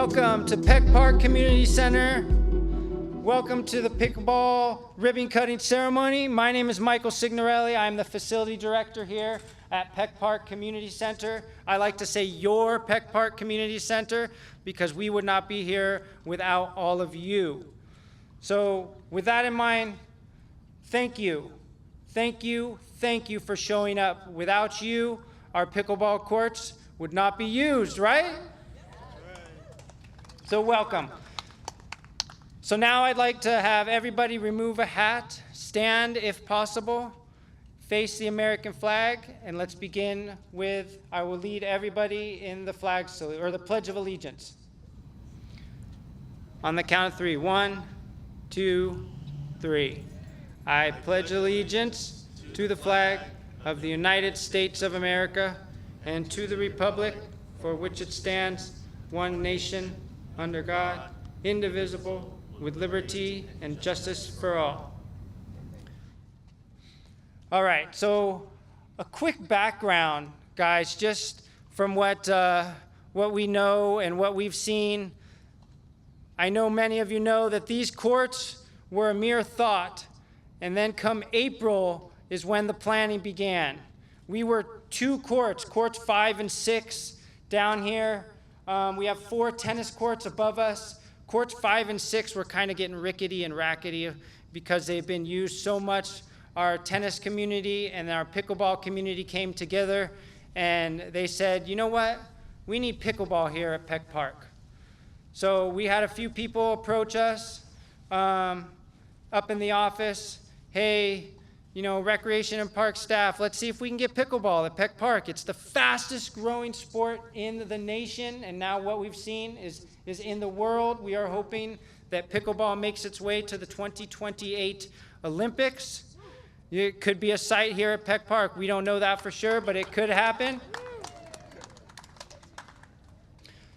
Welcome to Peck Park Community Center. Welcome to the pickleball ribbon cutting ceremony. My name is Michael Signorelli. I'm the facility director here at Peck Park Community Center. I like to say your Peck Park Community Center because we would not be here without all of you. So with that in mind, thank you. Thank you for showing up. Without you, our pickleball courts would not be used, right? So welcome. So now I'd like to have everybody remove a hat, stand if possible, face the American flag, and let's begin with, I will lead everybody in the flag salute, or the Pledge of Allegiance. On the count of three. 1, 2, 3. I pledge allegiance to the flag of the United States of America and to the republic for which it stands, one nation, under God, indivisible, with liberty and justice for all. All right, so a quick background, guys, just from what we know and what we've seen. I know many of you know that these courts were a mere thought, and then come April is when the planning began. We were 2 courts, courts 5 and 6 down here. We have 4 tennis courts above us. Courts 5 and 6 were kind of getting rickety and rackety because they've been used so much. Our tennis community and our pickleball community came together and they said, you know what? We need pickleball here at Peck Park. So we had a few people approach us up in the office. Hey, you know, recreation and park staff, let's see if we can get pickleball at Peck Park. It's the fastest growing sport in the nation, and now what we've seen is in the world. We are hoping that pickleball makes its way to the 2028 Olympics. It could be a site here at Peck Park. We don't know that for sure, but it could happen.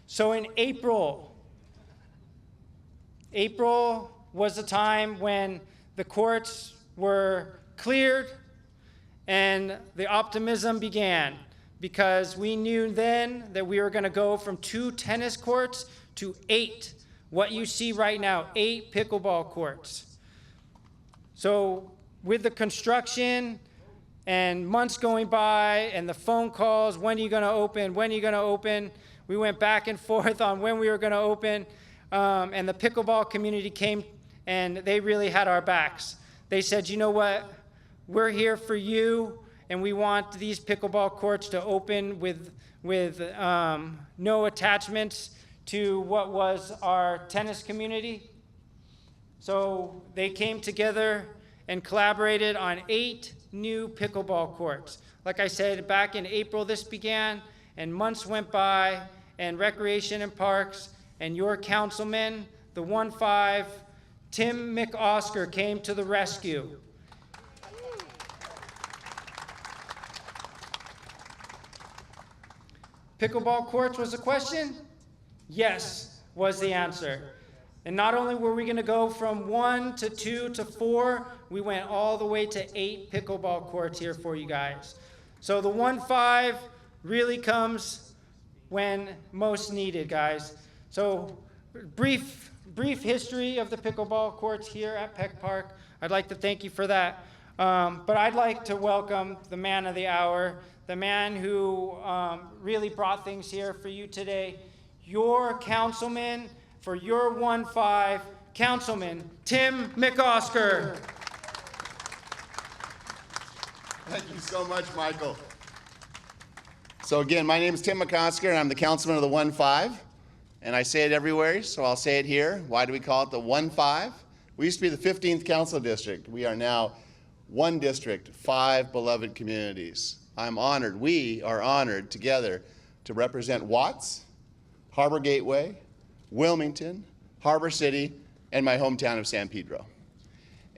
So in April was the time when the courts were cleared and the optimism began, because we knew then that we were going to go from 2 tennis courts to 8. What you see right now, 8 pickleball courts. So with the construction and months going by and the phone calls, when are you going to open, when are you going to open, we went back and forth on when we were going to open, and the pickleball community came and they really had our backs. They said, you know what, we're here for you, and we want these pickleball courts to open with no attachments to what was our tennis community. So they came together and collaborated on 8 new pickleball courts. Like I said, back in April this began, and months went by, and Recreation and Parks and your councilman, the 1-5, Tim McOsker, came to the rescue. Pickleball courts was the question? Yes, was the answer. And not only were we going to go from 1 to 2 to 4, we went all the way to 8 pickleball courts here for you guys. So the 1-5 really comes when most needed, guys. So brief history of the pickleball courts here at Peck Park. I'd like to thank you for that. But I'd like to welcome the man of the hour, the man who really brought things here for you today, your councilman for your 1-5, Councilman Tim McOsker. Thank you so much, Michael. So again, my name is Tim McOsker, and I'm the councilman of the 1-5. And I say it everywhere, so I'll say it here. Why do we call it the 1-5? We used to be the 15th council district. We are now 1 district, 5 beloved communities. I'm honored, we are honored together to represent Watts, Harbor Gateway, Wilmington, Harbor City, and my hometown of San Pedro.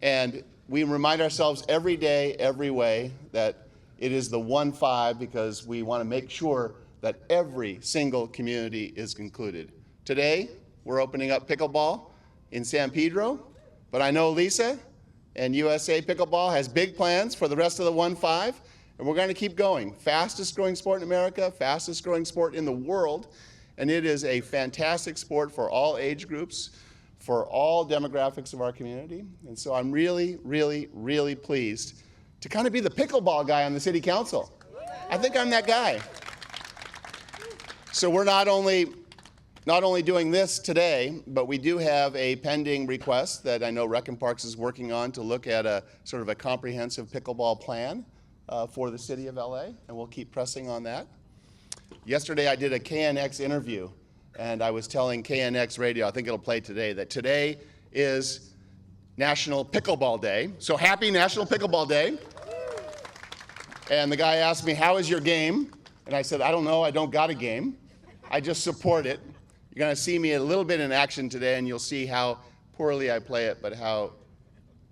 And we remind ourselves every day, every way, that it is the 1-5 because we want to make sure that every single community is included. Today, we're opening up pickleball in San Pedro, but I know Lisa and USA Pickleball has big plans for the rest of the 1-5, and we're going to keep going. Fastest growing sport in America, fastest growing sport in the world, And it is a fantastic sport for all age groups, for all demographics of our community. And so I'm really, really, really pleased to kind of be the pickleball guy on the city council. I think I'm that guy. So we're not only doing this today, but we do have a pending request that I know Rec and Parks is working on to look at a sort of a comprehensive pickleball plan for the city of LA, and we'll keep pressing on that. Yesterday I did a KNX interview, and I was telling KNX radio, I think it'll play today, that today is National Pickleball Day. So happy National Pickleball Day. And the guy asked me, how is your game? And I said, I don't know, I don't got a game. I just support it. You're gonna see me a little bit in action today, and you'll see how poorly I play it, but how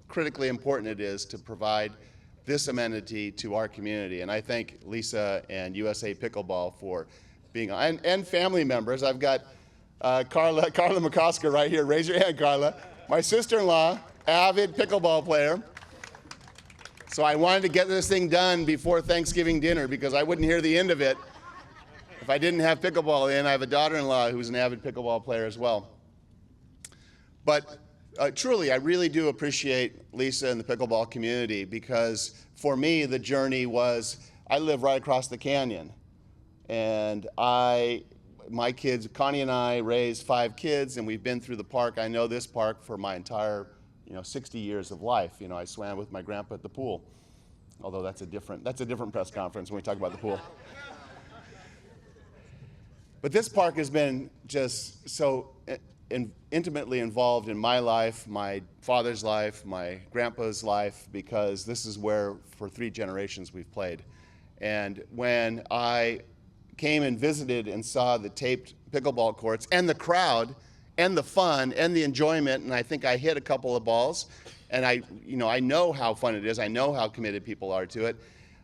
critically important it is to provide this amenity to our community. And I thank Lisa and USA Pickleball for being on, and family members. I've got Carla McOsker right here. Raise your hand, Carla. My sister-in-law, avid pickleball player. So I wanted to get this thing done before Thanksgiving dinner because I wouldn't hear the end of it if I didn't have pickleball in. I have a daughter-in-law who's an avid pickleball player as well. But truly, I really do appreciate Lisa and the pickleball community, because for me, the journey was, I live right across the canyon. And my kids, Connie and I raised 5 kids, and we've been through the park. I know this park for my entire 60 years of life. I swam with my grandpa at the pool. Although that's a different press conference when we talk about the pool. But this park has been just so intimately involved in my life, my father's life, my grandpa's life, because this is where for 3 generations we've played. And when I came and visited and saw the taped pickleball courts and the crowd and the fun and the enjoyment, and I think I hit a couple of balls, and I know how fun it is, I know how committed people are to it,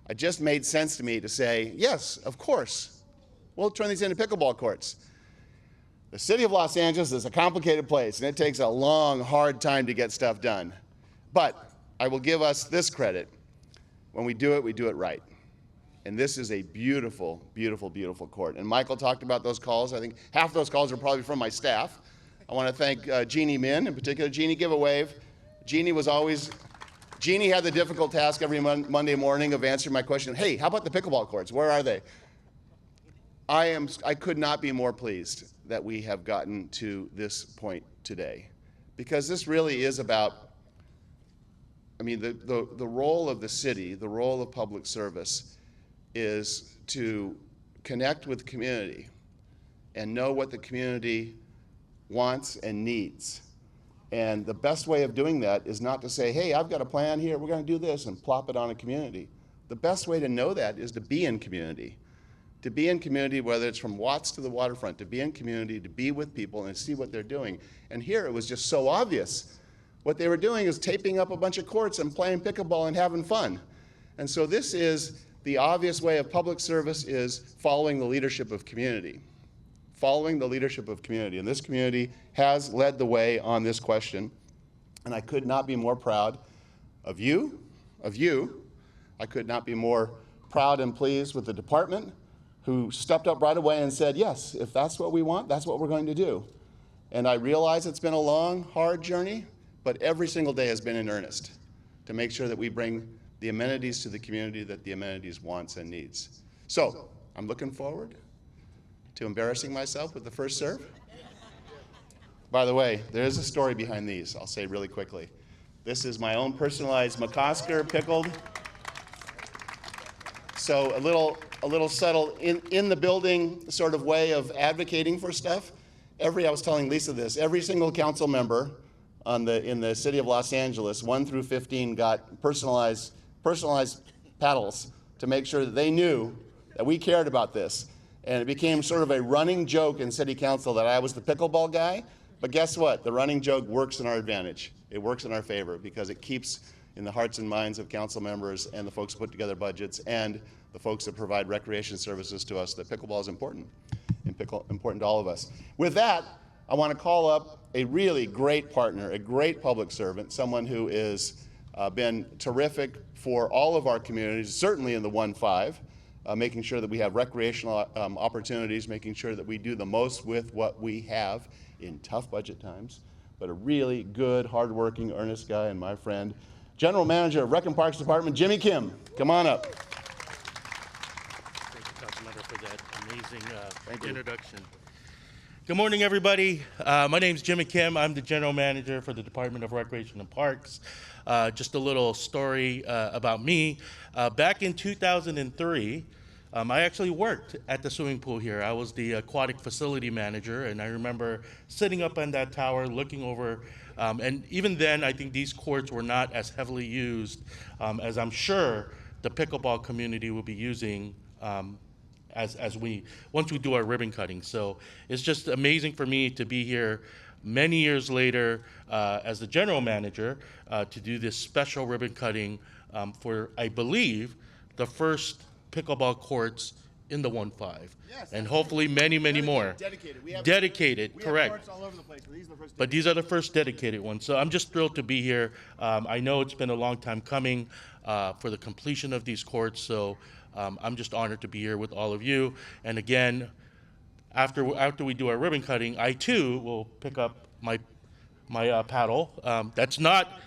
it just made sense to me to say, yes, of course, we'll turn these into pickleball courts. The city of Los Angeles is a complicated place, and it takes a long, hard time to get stuff done. But I will give us this credit. When we do it right. And this is a beautiful, beautiful, beautiful court. And Michael talked about those calls. I think half those calls are probably from my staff. I want to thank Jeannie Min in particular. Jeannie, give a wave. Jeannie had the difficult task every Monday morning of answering my question, hey, how about the pickleball courts? Where are they? I could not be more pleased that we have gotten to this point today, because this really is about, the role of the city, the role of public service is to connect with the community and know what the community wants and needs. And the best way of doing that is not to say, hey, I've got a plan here, we're going to do this, and plop it on a community. The best way to know that is to be in community. To be in community, whether it's from Watts to the waterfront, to be in community, to be with people and see what they're doing. And here it was just so obvious. What they were doing is taping up a bunch of courts and playing pickleball and having fun. And so this is the obvious way of public service, is following the leadership of community. Following the leadership of community. And this community has led the way on this question. And I could not be more proud of you. I could not be more proud and pleased with the department, who stepped up right away and said, yes, if that's what we want, that's what we're going to do. And I realize it's been a long, hard journey, but every single day has been in earnest to make sure that we bring the amenities to the community that the amenities wants and needs. So I'm looking forward to embarrassing myself with the first serve. By the way, there is a story behind these, I'll say really quickly. This is my own personalized McOsker pickled. So a little subtle in the building sort of way of advocating for stuff. I was telling Lisa this, every single council member in the city of Los Angeles, 1 through 15, got personalized paddles to make sure that they knew that we cared about this. And it became sort of a running joke in city council that I was the pickleball guy. But guess what? The running joke works in our advantage. It works in our favor because it keeps in the hearts and minds of council members and the folks who put together budgets and the folks that provide recreation services to us that pickleball is important, and important to all of us. With that, I want to call up a really great partner, a great public servant, someone who has been terrific for all of our communities, certainly in the 1-5, making sure that we have recreational opportunities, making sure that we do the most with what we have in tough budget times. But a really good, hardworking, earnest guy, and my friend, General Manager of Rec and Parks Department, Jimmy Kim. Come on up. Thank you, Councilmember, for that amazing introduction. Good morning, everybody. My name is Jimmy Kim. I'm the General Manager for the Department of Recreation and Parks. Just a little story about me. Back in 2003, I actually worked at the swimming pool here. I was the aquatic facility manager, and I remember sitting up on that tower looking over, and even then, I think these courts were not as heavily used as I'm sure the pickleball community will be using once we do our ribbon cutting. So it's just amazing for me to be here many years later as the general manager to do this special ribbon cutting for, I believe, the first pickleball courts in the 1-5. Yes, and hopefully many more. Dedicated. Dedicated, correct. Courts all over the place, but these are the first. But these are the first dedicated ones. So I'm just thrilled to be here. I know it's been a long time coming for the completion of these courts. So I'm just honored to be here with all of you. And again, after we do our ribbon cutting, I too will pick up my paddle. That's not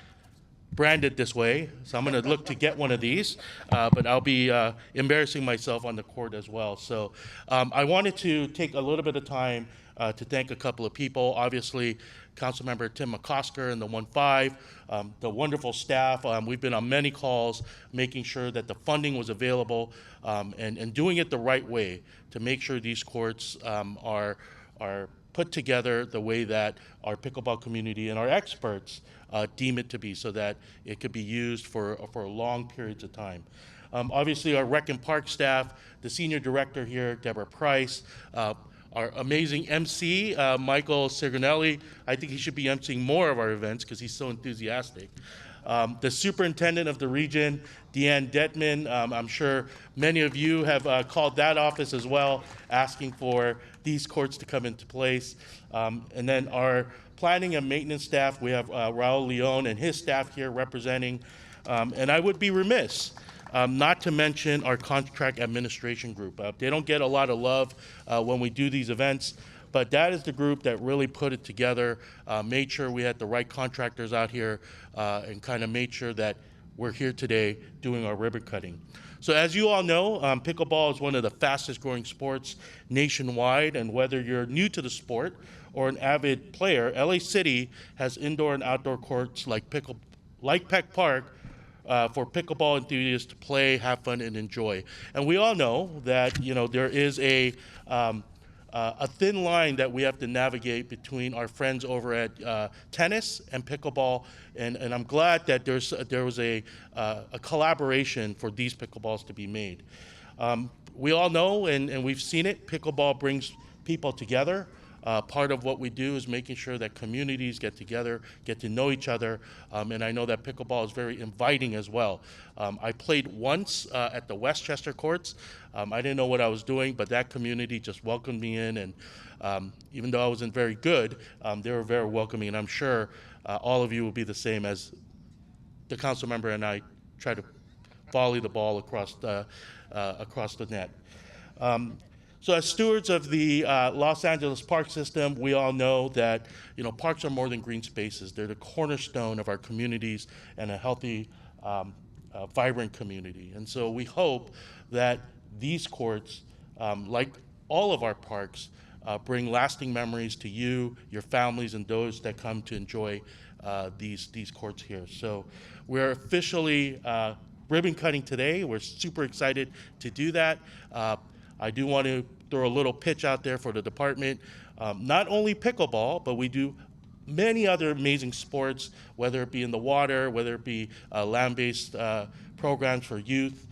branded this way, so I'm going to look to get one of these, but I'll be embarrassing myself on the court as well. So I wanted to take a little bit of time to thank a couple of people. Obviously, Councilmember Tim McOsker and the 1-5, the wonderful staff. We've been on many calls making sure that the funding was available and doing it the right way to make sure these courts are put together the way that our pickleball community and our experts deem it to be, so that it could be used for long periods of time. Obviously, our Rec and Park staff, the senior director here, Deborah Price, our amazing MC, Michael Sigonelli. I think he should be emceeing more of our events because he's so enthusiastic. The superintendent of the region, Deanne Detman. I'm sure many of you have called that office as well, asking for these courts to come into place. And then our planning and maintenance staff, we have Raul Leon and his staff here representing. And I would be remiss not to mention our contract administration group. They don't get a lot of love when we do these events, but that is the group that really put it together, made sure we had the right contractors out here, and kind of made sure that we're here today doing our ribbon cutting. So as you all know, pickleball is one of the fastest growing sports nationwide, and whether you're new to the sport or an avid player, LA City has indoor and outdoor courts like Peck Park for pickleball enthusiasts to play, have fun, and enjoy. And we all know that there is a thin line that we have to navigate between our friends over at tennis and pickleball, and I'm glad that there was a collaboration for these pickleballs to be made. We all know, and we've seen it, pickleball brings people together. Part of what we do is making sure that communities get together, get to know each other, and I know that pickleball is very inviting as well. I played once at the Westchester courts. I didn't know what I was doing, but that community just welcomed me in, and even though I wasn't very good, they were very welcoming, and I'm sure all of you will be the same as the council member and I try to volley the ball across the net. So as stewards of the Los Angeles park system, we all know that parks are more than green spaces. They're the cornerstone of our communities and a healthy, vibrant community. And so we hope that these courts, like all of our parks, bring lasting memories to you, your families, and those that come to enjoy these courts here. So we're officially ribbon cutting today. We're super excited to do that. I do want to throw a little pitch out there for the department. Not only pickleball, but we do many other amazing sports, whether it be in the water, whether it be land-based programs for youth,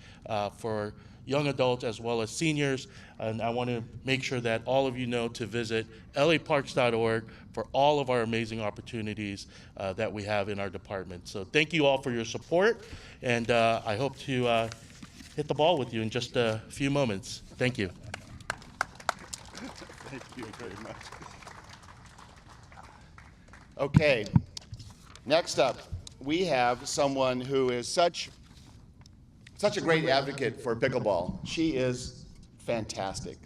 for young adults, as well as seniors. And I want to make sure that all of you know to visit laparks.org for all of our amazing opportunities that we have in our department. So thank you all for your support, and I hope to hit the ball with you in just a few moments. Thank you. Thank you very much. Okay, next up, we have someone who is such such a great advocate for pickleball. She is fantastic.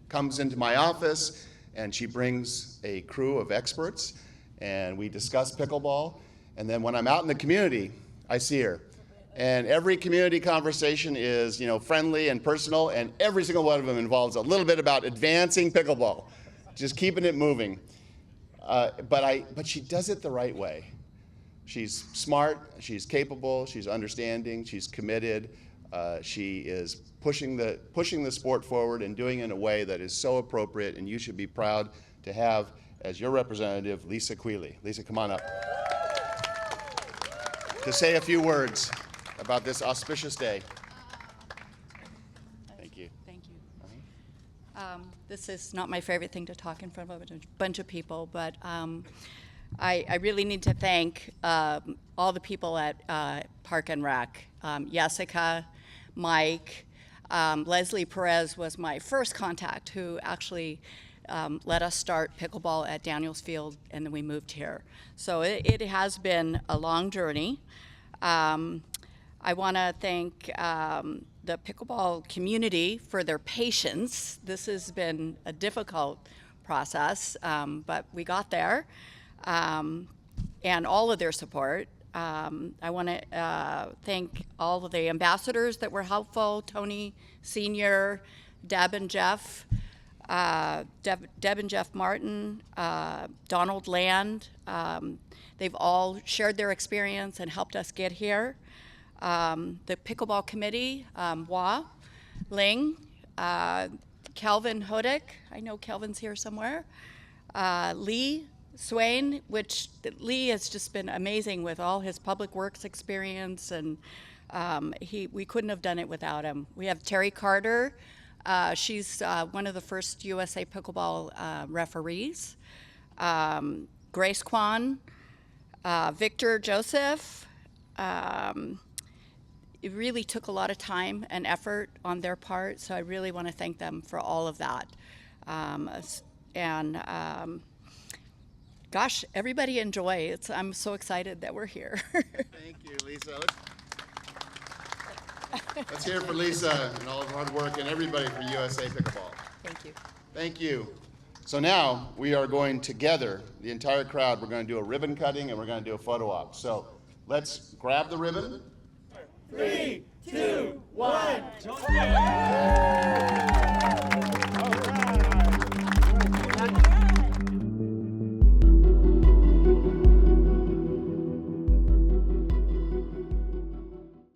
Comes into my office and she brings a crew of experts and we discuss pickleball. And then when I'm out in the community, I see her. And every community conversation is, friendly and personal, and every single one of them involves a little bit about advancing pickleball, just keeping it moving. But she does it the right way. She's smart, she's capable, she's understanding, she's committed. She is pushing the sport forward and doing it in a way that is so appropriate, and you should be proud to have as your representative, Lisa Quealy. Lisa, come on up. To say a few words about this auspicious day. Thank you. Thank you. This is not my favorite thing to talk in front of a bunch of people, but I really need to thank all the people at Park and Rec. Jessica, Mike, Leslie Perez was my first contact who actually let us start pickleball at Daniels Field, and then we moved here. So it has been a long journey. I want to thank the pickleball community for their patience. This has been a difficult process, but we got there, and all of their support. I want to thank all of the ambassadors that were helpful, Tony Sr., Deb and Jeff Martin, Donald Land. They've all shared their experience and helped us get here. The Pickleball Committee, Hua, Ling, Kelvin Hodick, I know Kelvin's here somewhere, Lee Swain, which Lee has just been amazing with all his public works experience, and we couldn't have done it without him. We have Terry Carter. She's one of the first USA Pickleball referees. Grace Kwan, Victor Joseph. It really took a lot of time and effort on their part, so I really want to thank them for all of that. Gosh, everybody enjoy. I'm so excited that we're here. Thank you, Lisa. Let's hear for Lisa and all of her hard work and everybody for USA Pickleball. Thank you. Thank you. So now we are going together, the entire crowd, we're going to do a ribbon cutting and we're going to do a photo op. So let's grab the ribbon. 3, 2, 1.